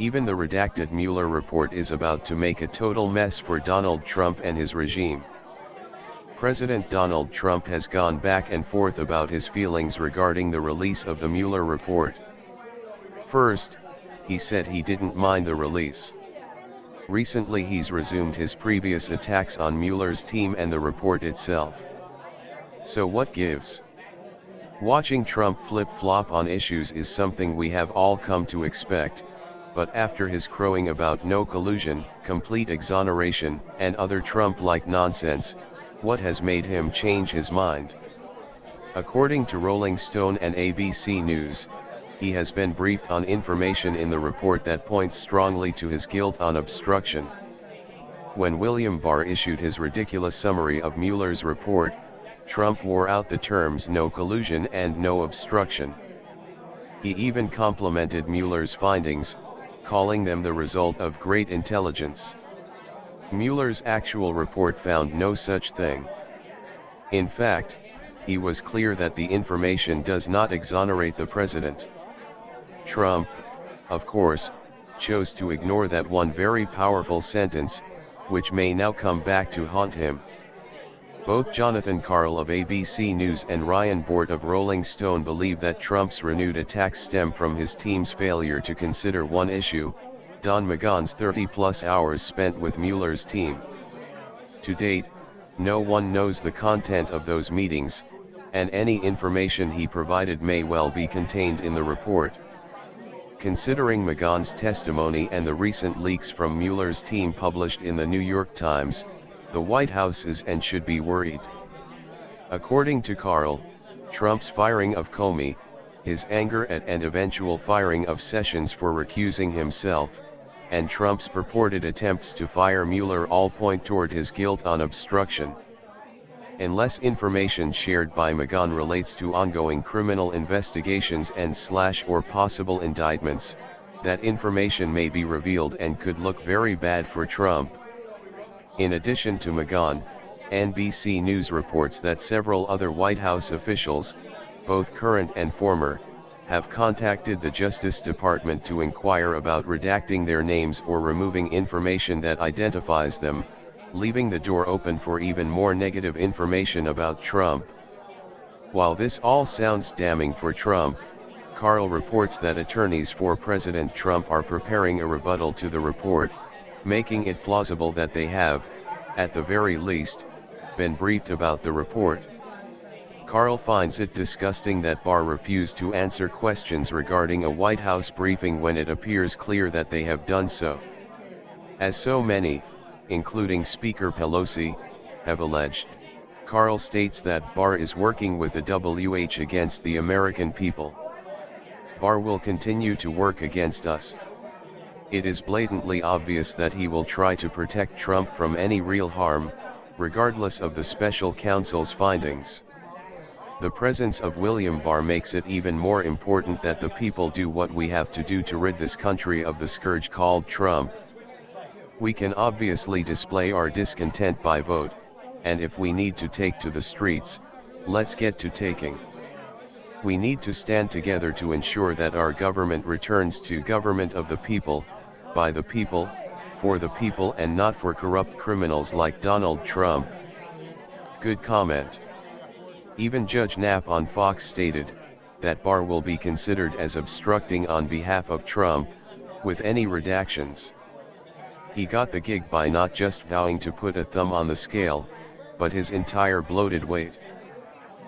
Even the redacted Mueller report is about to make a total mess for Donald Trump and his regime. President Donald Trump has gone back and forth about his feelings regarding the release of the Mueller report. First, he said he didn't mind the release. Recently he's resumed his previous attacks on Mueller's team and the report itself. So what gives? Watching Trump flip-flop on issues is something we have all come to expect, but after his crowing about no collusion, complete exoneration, and other Trump-like nonsense, what has made him change his mind? According to Rolling Stone and ABC News, he has been briefed on information in the report that points strongly to his guilt on obstruction. When William Barr issued his ridiculous summary of Mueller's report, Trump wore out the terms no collusion and no obstruction. He even complimented Mueller's findings, calling them the result of great intelligence. Mueller's actual report found no such thing. In fact, he was clear that the information does not exonerate the president. Trump, of course, chose to ignore that one very powerful sentence, which may now come back to haunt him. Both Jonathan Karl of ABC News and Ryan Bort of Rolling Stone believe that Trump's renewed attacks stem from his team's failure to consider one issue: Don McGahn's 30-plus hours spent with Mueller's team. To date, no one knows the content of those meetings, and any information he provided may well be contained in the report. Considering McGahn's testimony and the recent leaks from Mueller's team published in the New York Times, the White House is and should be worried. According to Karl, Trump's firing of Comey, his anger at and eventual firing of Sessions for recusing himself, and Trump's purported attempts to fire Mueller all point toward his guilt on obstruction. Unless information shared by McGahn relates to ongoing criminal investigations and/or possible indictments, that information may be revealed and could look very bad for Trump. In addition to McGahn, NBC News reports that several other White House officials, both current and former, have contacted the Justice Department to inquire about redacting their names or removing information that identifies them, leaving the door open for even more negative information about Trump. While this all sounds damning for Trump, Karl reports that attorneys for President Trump are preparing a rebuttal to the report, making it plausible that they have, at the very least, been briefed about the report. Karl finds it disgusting that Barr refused to answer questions regarding a White House briefing when it appears clear that they have done so. As so many, including Speaker Pelosi, have alleged, Karl states that Barr is working with the WH against the American people. Barr will continue to work against us. It is blatantly obvious that he will try to protect Trump from any real harm, regardless of the special counsel's findings. The presence of William Barr makes it even more important that the people do what we have to do to rid this country of the scourge called Trump. We can obviously display our discontent by vote, and if we need to take to the streets, let's get to taking. We need to stand together to ensure that our government returns to government of the people, by the people, for the people, and not for corrupt criminals like Donald Trump. Good comment. Even Judge Knapp on Fox stated that Barr will be considered as obstructing on behalf of Trump, with any redactions. He got the gig by not just vowing to put a thumb on the scale, but his entire bloated weight.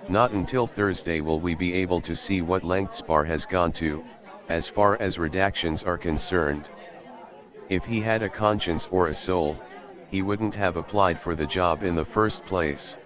Not until Thursday will we be able to see what lengths Barr has gone to, as far as redactions are concerned. If he had a conscience or a soul, he wouldn't have applied for the job in the first place.